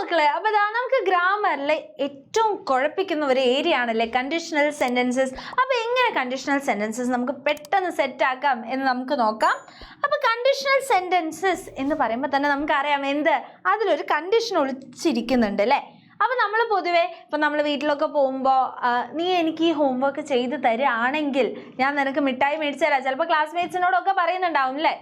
മക്കളെ, അപ്പോൾ നമുക്ക് ഗ്രാമറിലെ ഏറ്റവും കുഴപ്പിക്കുന്ന ഒരു ഏരിയ ആണല്ലേ കണ്ടീഷണൽ സെന്റൻസസ്. അപ്പോൾ എങ്ങനെ കണ്ടീഷണൽ സെന്റൻസസ് നമുക്ക് പെട്ടെന്ന് സെറ്റ് ആക്കാം എന്ന് നമുക്ക് നോക്കാം. അപ്പോൾ കണ്ടീഷണൽ സെന്റൻസസ് എന്ന് പറയുമ്പോൾ തന്നെ നമുക്കറിയാം എന്ത്, അതിലൊരു കണ്ടീഷൻ ഒളിച്ചിരിക്കുന്നുണ്ട് അല്ലേ. അപ്പോൾ നമ്മൾ പൊതുവേ ഇപ്പം നമ്മൾ വീട്ടിലൊക്കെ പോകുമ്പോൾ നീ എനിക്ക് ഈ ഹോംവർക്ക് ചെയ്ത് തരുകയാണെങ്കിൽ ഞാൻ നിനക്ക് മിഠായി മേടിച്ചു തരാം, ചിലപ്പോൾ ക്ലാസ്മേറ്റ്സിനോടൊക്കെ പറയുന്നുണ്ടാവും അല്ലേ.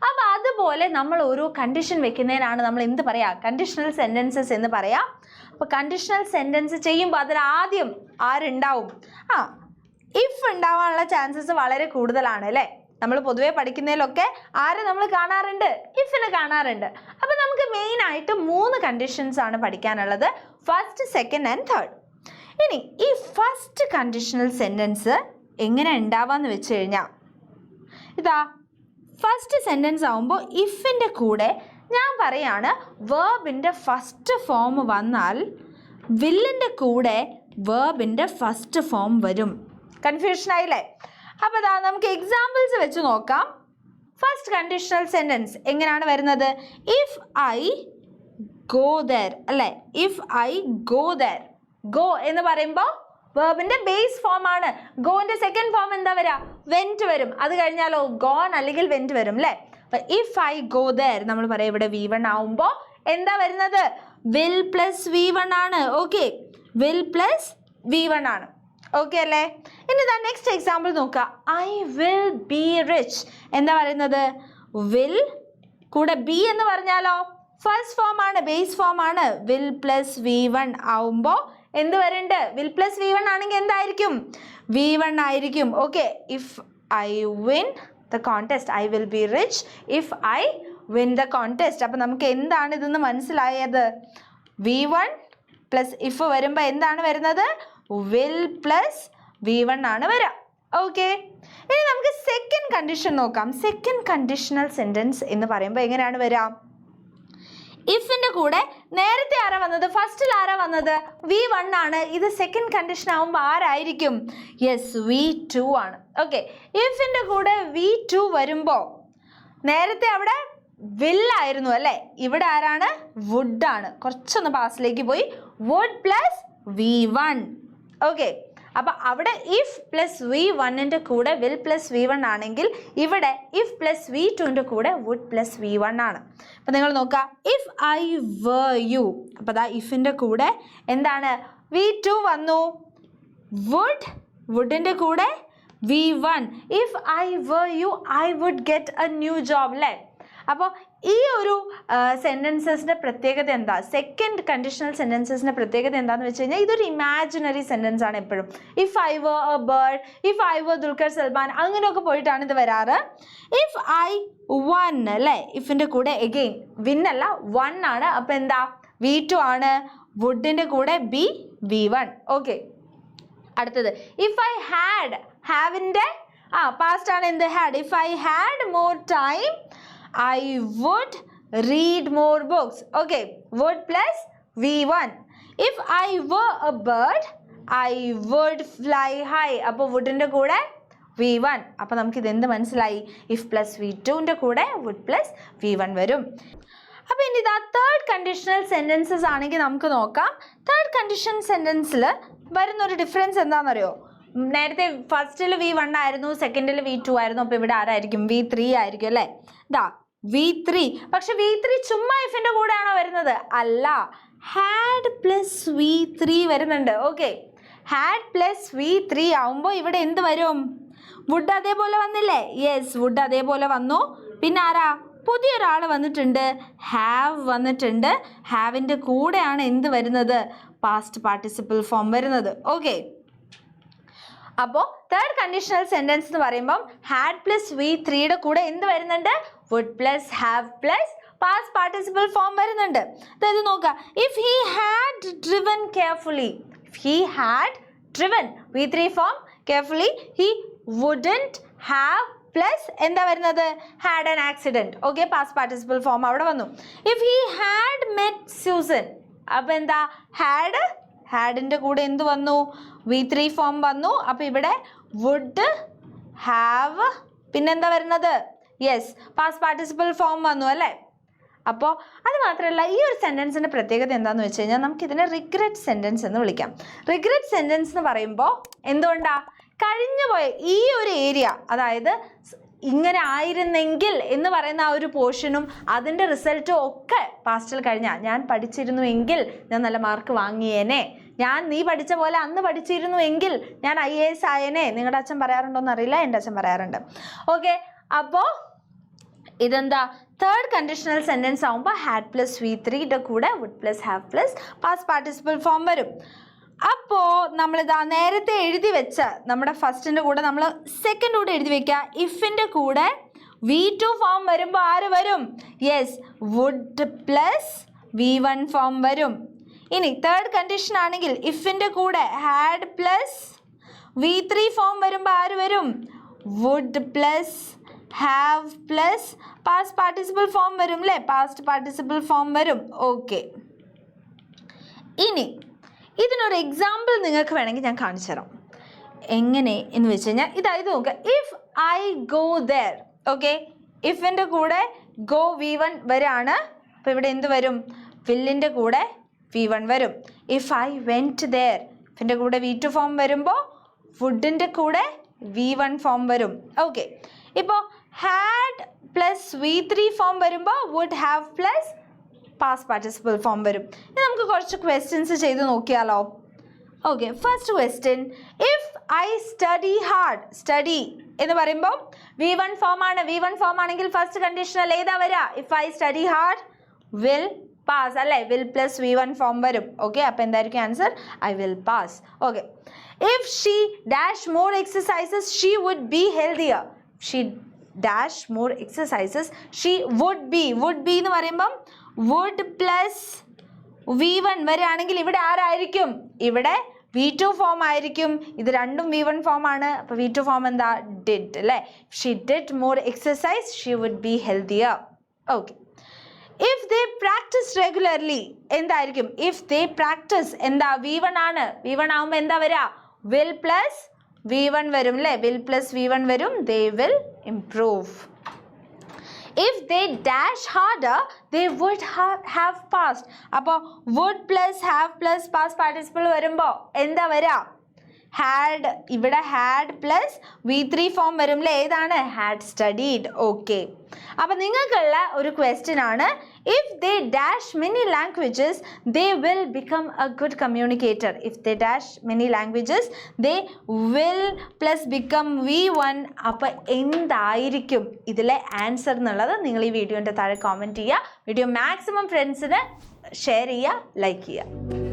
അപ്പോൾ അതുപോലെ നമ്മൾ ഓരോ കണ്ടീഷൻ വെക്കുന്നതിനാണ് നമ്മൾ എന്ത് പറയുക, കണ്ടീഷണൽ സെൻറ്റൻസസ് എന്ന് പറയാം. അപ്പോൾ കണ്ടീഷണൽ സെൻറ്റൻസ് ചെയ്യുമ്പോൾ അതിൽ ആദ്യം ആരുണ്ടാവും, ഇഫ് ഉണ്ടാവാനുള്ള ചാൻസസ് വളരെ കൂടുതലാണ് അല്ലേ. നമ്മൾ പൊതുവേ പഠിക്കുന്നതിലൊക്കെ ആരെ നമ്മൾ കാണാറുണ്ട്, ഇഫിനെ കാണാറുണ്ട്. അപ്പോൾ നമുക്ക് മെയിനായിട്ട് 3 കണ്ടീഷൻസ് ആണ് പഠിക്കാനുള്ളത്, ഫസ്റ്റ്, സെക്കൻഡ് ആൻഡ് തേർഡ്. ഇനി ഈ ഫസ്റ്റ് കണ്ടീഷണൽ സെൻറ്റൻസ് എങ്ങനെ ഉണ്ടാവാന്ന് വെച്ച് കഴിഞ്ഞാൽ, ഇതാ ഫസ്റ്റ് സെൻറ്റൻസ് ആവുമ്പോൾ ഇഫിൻ്റെ കൂടെ ഞാൻ പറയാണ് വേർബിൻ്റെ ഫസ്റ്റ് ഫോം വന്നാൽ വില്ലിൻ്റെ കൂടെ വേർബിൻ്റെ ഫസ്റ്റ് ഫോം വരും. കൺഫ്യൂഷൻ ആയില്ലേ. അപ്പോൾ ഇതാ നമുക്ക് എക്സാമ്പിൾസ് വെച്ച് നോക്കാം. ഫസ്റ്റ് കണ്ടീഷണൽ സെൻറ്റൻസ് എങ്ങനെയാണ് വരുന്നത്, ഇഫ് ഐ ഗോ ദർ അല്ലേ. If I go there, go എന്ന് പറയുമ്പോൾ വേർബിന്റെ ബേസ് ഫോം ആണ്. ഗോന്റെ സെക്കൻഡ് ഫോം എന്താ വരിക, വെന്റ് വരും. അത് കഴിഞ്ഞാലോ ഗോൺ അല്ലെങ്കിൽ വെന്റ് വരും അല്ലേ. അപ്പൊ ഇഫ് ഐ ഗോ ദർ നമ്മൾ പറയാം ഇവിടെ V1 ആവുമ്പോൾ എന്താ വരുന്നത്, വിൽ പ്ലസ് V1 ആണ്. ഓക്കെ, വിൽ പ്ലസ് V1 ആണ്. ഓക്കെ അല്ലേ. ഇനി ഇതാ നെക്സ്റ്റ് എക്സാമ്പിൾ നോക്കുക, ഐ വിൽ ബി റിച്ച്. എന്താ പറയുന്നത്, വിൽ കൂടെ ബി എന്ന് പറഞ്ഞാലോ ഫസ്റ്റ് ഫോം ആണ്, ബേസ് ഫോം ആണ്. വിൽ പ്ലസ് V1 ആവുമ്പോൾ എന്ത് വരുന്നുണ്ട്, വിൽ പ്ലസ് V1 ആണെങ്കിൽ എന്തായിരിക്കും, V1 ആയിരിക്കും. Okay, if I win the contest I will be rich if I win the contest. അപ്പം നമുക്ക് എന്താണ് ഇതെന്ന് മനസ്സിലായത്, V1 പ്ലസ് ഇഫ് വരുമ്പോൾ എന്താണ് വരുന്നത്, വിൽ പ്ലസ് V1 ആണ് വരിക. ഓക്കെ, ഇനി നമുക്ക് സെക്കൻഡ് കണ്ടീഷൻ നോക്കാം. സെക്കൻഡ് കണ്ടീഷണൽ സെൻറ്റൻസ് എന്ന് പറയുമ്പോൾ എങ്ങനെയാണ് വരിക, ഇഫിൻ്റെ കൂടെ നേരത്തെ ആരാ വന്നത്, ഫസ്റ്റിൽ ആരാ വന്നത്, V1 ആണ്. ഇത് സെക്കൻഡ് കണ്ടീഷൻ ആവുമ്പോൾ ആരായിരിക്കും, യെസ് V2 ആണ്. ഓക്കെ, ഇഫിൻ്റെ കൂടെ V2 വരുമ്പോൾ നേരത്തെ അവിടെ വില്ലായിരുന്നു അല്ലേ, ഇവിടെ ആരാണ്, വുഡ് ആണ്. കുറച്ചൊന്ന് പാസിലേക്ക് പോയി, വുഡ് പ്ലസ് V1. ഓക്കെ, അപ്പോൾ അവിടെ ഇഫ് പ്ലസ് V1ൻ്റെ കൂടെ വിൽ പ്ലസ് V1 ആണെങ്കിൽ ഇവിടെ ഇഫ് പ്ലസ് V2ൻ്റെ കൂടെ വുഡ് പ്ലസ് V1 ആണ്. അപ്പോൾ നിങ്ങൾ നോക്കുക, ഇഫ് ഐ വർ യു, അപ്പോൾ ദാ ഇഫിൻ്റെ കൂടെ എന്താണ് V2 വന്നു, വുഡിൻ്റെ കൂടെ V1. If I were you I would get a new job അല്ലേ. അപ്പോൾ ഈ ഒരു സെൻറ്റൻസസിൻ്റെ പ്രത്യേകത എന്താ, സെക്കൻഡ് കണ്ടീഷണൽ സെൻറ്റൻസസിൻ്റെ പ്രത്യേകത എന്താണെന്ന് വെച്ച് കഴിഞ്ഞാൽ ഇതൊരു ഇമാജിനറി സെൻറ്റൻസ് ആണ് എപ്പോഴും. If I were a bird, if I were Dulquer Salmaan, അങ്ങനെയൊക്കെ പോയിട്ടാണ് ഇത് വരാറ്. ഇഫ് ഐ വൺ അല്ലേ, ഇഫിൻ്റെ കൂടെ എഗെയിൻ വിൻ അല്ല 1 ആണ്. അപ്പോൾ എന്താ V2 ആണ്, വുഡിൻ്റെ കൂടെ V1. ഓക്കെ, അടുത്തത് ഇഫ് ഐ ഹാഡ്, ഹാവിൻ്റെ പാസ്റ്റ് ആണ് എന്ത്, had. If I had more time I would read more books. Okay, would plus V1. If I were a bird, I would fly high. അപ്പോൾ വുഡിൻ്റെ കൂടെ V1. അപ്പോൾ നമുക്ക് ഇതെന്ത് മനസ്സിലായി, if plus V2ൻ്റെ കൂടെ would plus V1 വരും. അപ്പോൾ ഇനി ഇതാ തേർഡ് കണ്ടീഷണൽ സെൻറ്റൻസസ് ആണെങ്കിൽ നമുക്ക് നോക്കാം. തേർഡ് കണ്ടീഷൻ സെൻറ്റൻസിൽ വരുന്നൊരു ഡിഫറൻസ് എന്താണെന്നറിയോ, നേരത്തെ ഫസ്റ്റിൽ V1 ആയിരുന്നു, സെക്കൻഡിൽ V2 ആയിരുന്നു. അപ്പോൾ ഇവിടെ ആരായിരിക്കും, V3 ആയിരിക്കും അല്ലേ. ഇതാ V3, പക്ഷെ V3 ചുമ്മാ ഇഫിൻ്റെ കൂടെയാണോ വരുന്നത്, അല്ല, ഹാഡ് പ്ലസ് V3 വരുന്നുണ്ട്. ഓക്കെ, ഹാഡ് പ്ലസ് V3 ആവുമ്പോൾ ഇവിടെ എന്ത് വരും, വുഡ് അതേപോലെ വന്നില്ലേ, യെസ് വുഡ് അതേപോലെ വന്നു. പിന്നെ ആരാ, പുതിയൊരാൾ വന്നിട്ടുണ്ട്, ഹാവ് വന്നിട്ടുണ്ട്. ഹാവിൻ്റെ കൂടെയാണ് എന്ത് വരുന്നത്, പാസ്റ്റ് പാർട്ടിസിപ്പിൾ ഫോം വരുന്നത്. ഓക്കെ, അപ്പോൾ തേർഡ് കണ്ടീഷണൽ സെൻറ്റൻസ് എന്ന് പറയുമ്പം ഹാഡ് പ്ലസ് V3യുടെ കൂടെ എന്ത് വരുന്നുണ്ട്, would plus have plus past participle form വരുന്നുണ്ട്. അതായത് നോക്കുക, if he had driven carefully, if he had driven V3 form carefully, he wouldn't have plus എന്താ വരുന്നത്, had an accident. Okay, past participle form അവിടെ വന്നു. If he had met Susan, അപ്പോൾ എന്താ ഹാഡിൻ്റെ കൂടെ എന്ത് വന്നു, V3 ഫോം വന്നു. അപ്പോൾ ഇവിടെ വുഡ് ഹാവ് പിന്നെന്താ വരുന്നത്, യെസ് പാസ്റ്റ് പാർട്ടിസിപ്പിൾ ഫോം വന്നു അല്ലേ. അപ്പോൾ അത് മാത്രമല്ല ഈ ഒരു സെൻറ്റൻസിൻ്റെ പ്രത്യേകത എന്താണെന്ന് വെച്ച് കഴിഞ്ഞാൽ നമുക്കിതിനെ റിഗ്രറ്റ് സെൻറ്റൻസ് എന്ന് വിളിക്കാം. റിഗ്രറ്റ് സെൻറ്റൻസ് എന്ന് പറയുമ്പോൾ എന്തുകൊണ്ടാണ് കഴിഞ്ഞുപോയ ഈ ഒരു ഏരിയ, അതായത് ഇങ്ങനെ ആയിരുന്നെങ്കിൽ എന്ന് പറയുന്ന ആ ഒരു പോർഷനും അതിൻ്റെ റിസൾട്ടും ഒക്കെ പാസ്റ്റിൽ കഴിഞ്ഞാൽ, ഞാൻ പഠിച്ചിരുന്നു എങ്കിൽ ഞാൻ നല്ല മാർക്ക് വാങ്ങിയേനെ, നീ പഠിച്ച പോലെ അന്ന് പഠിച്ചിരുന്നു എങ്കിൽ ഞാൻ IAS ആയേനെ. നിങ്ങളുടെ അച്ഛൻ പറയാറുണ്ടോയെന്ന് അറിയില്ല, എൻ്റെ അച്ഛൻ പറയാറുണ്ട്. ഓക്കെ, അപ്പോൾ ഇതെന്താ തേർഡ് കണ്ടീഷണൽ സെൻറ്റൻസ് ആകുമ്പോൾ ഹാഡ് പ്ലസ് V3യുടെ കൂടെ would plus have plus past participle form വരും. അപ്പോൾ നമ്മളിതാ നേരത്തെ എഴുതി വെച്ച നമ്മുടെ ഫസ്റ്റിൻ്റെ കൂടെ നമ്മൾ സെക്കൻഡ് കൂടെ എഴുതി വെക്കുക. ഇഫിൻ്റെ കൂടെ V2 ഫോം വരുമ്പോൾ ആര് വരും? Yes, would plus V1 form വരും. ഇനി തേർഡ് കണ്ടീഷൻ ആണെങ്കിൽ ഇഫിൻ്റെ കൂടെ ഹാഡ് പ്ലസ് V3 ഫോം വരുമ്പോൾ ആര് വരും? Would plus have plus past participle form വരും അല്ലേ? പാസ്റ്റ് പാർട്ടിസിപ്പിൾ ഫോം വരും. ഓക്കെ, ഇനി ഇതിനൊരു എക്സാമ്പിൾ നിങ്ങൾക്ക് വേണമെങ്കിൽ ഞാൻ കാണിച്ചു തരാം. എങ്ങനെ എന്ന് വെച്ച് കഴിഞ്ഞാൽ ഇത് നോക്കുക. If I go there, okay, ഇഫിൻ്റെ കൂടെ ഗോ V1 വരാണ്. അപ്പോൾ ഇവിടെ എന്ത് വരും? വില്ലിൻ്റെ കൂടെ V1 വരും. ഇഫ് ഐ വെൻറ്റ് ദർ, ഇഫിൻ്റെ കൂടെ V2 ഫോം വരുമ്പോൾ വുഡിൻ്റെ കൂടെ V1 ഫോം വരും. ഓക്കെ, ഇപ്പോൾ ഹാഡ് പ്ലസ് V3 ഫോം വരുമ്പോൾ would have plus past participle form വരും. ഇനി നമുക്ക് കുറച്ച് ക്വസ്റ്റ്യൻസ് ചെയ്ത് നോക്കിയാലോ? Okay, first question, if I study hard, study എന്ന് പറയുമ്പോൾ V1 ഫോം ആണ്. V1 ഫോം ആണെങ്കിൽ ഫസ്റ്റ് കണ്ടീഷണൽ ഏതാ വരിക? If I study hard will pass അല്ലേ? വിൽ പ്ലസ് V1 ഫോം വരും. ഓക്കെ, അപ്പോൾ എന്തായിരിക്കും answer? I will pass. Okay, if she dash more exercises she would be healthier. She dash more exercises she would be എന്ന് പറയുമ്പം would plus V1 വരികയാണെങ്കിൽ ഇവിടെ ആരായിരിക്കും? ഇവിടെ V2 ഫോം ആയിരിക്കും. ഇത് രണ്ടും V1 ഫോം ആണ്. അപ്പോൾ V2 ഫോം എന്താ? ഡിഡ് അല്ലേ? She did more exercise she would be healthier. Okay, if they practise regularly എന്തായിരിക്കും? ഇഫ് ദേ പ്രാക്ടീസ് എന്താ? V1 ആണ്. V1 ആകുമ്പോൾ എന്താ വരിക? വിൽ പ്ലസ് V1 വരും അല്ലേ? വിൽ പ്ലസ് V1 വരും. They will improve. If they dash harder, they would have passed. അപ്പോൾ would plus have plus past participle വരുമ്പോൾ എന്താ വരിക? ഹാഡ്. ഇവിടെ ഹാഡ് പ്ലസ് V3 ഫോം വരും അല്ലേ? ഏതാണ്? Had studied. ഓക്കെ, അപ്പം നിങ്ങൾക്കുള്ള ഒരു ക്വസ്റ്റ്യൻ ആണ്, if they dash many languages they will become A good communicator. If they dash many languages they will plus become V1. അപ്പം എന്തായിരിക്കും ഇതിലെ ആൻസർ എന്നുള്ളത് നിങ്ങൾ ഈ വീഡിയോൻ്റെ താഴെ കോമെൻറ്റ് ചെയ്യുക. വീഡിയോ മാക്സിമം ഫ്രണ്ട്സിന് ഷെയർ ചെയ്യുക, ലൈക്ക് ചെയ്യുക.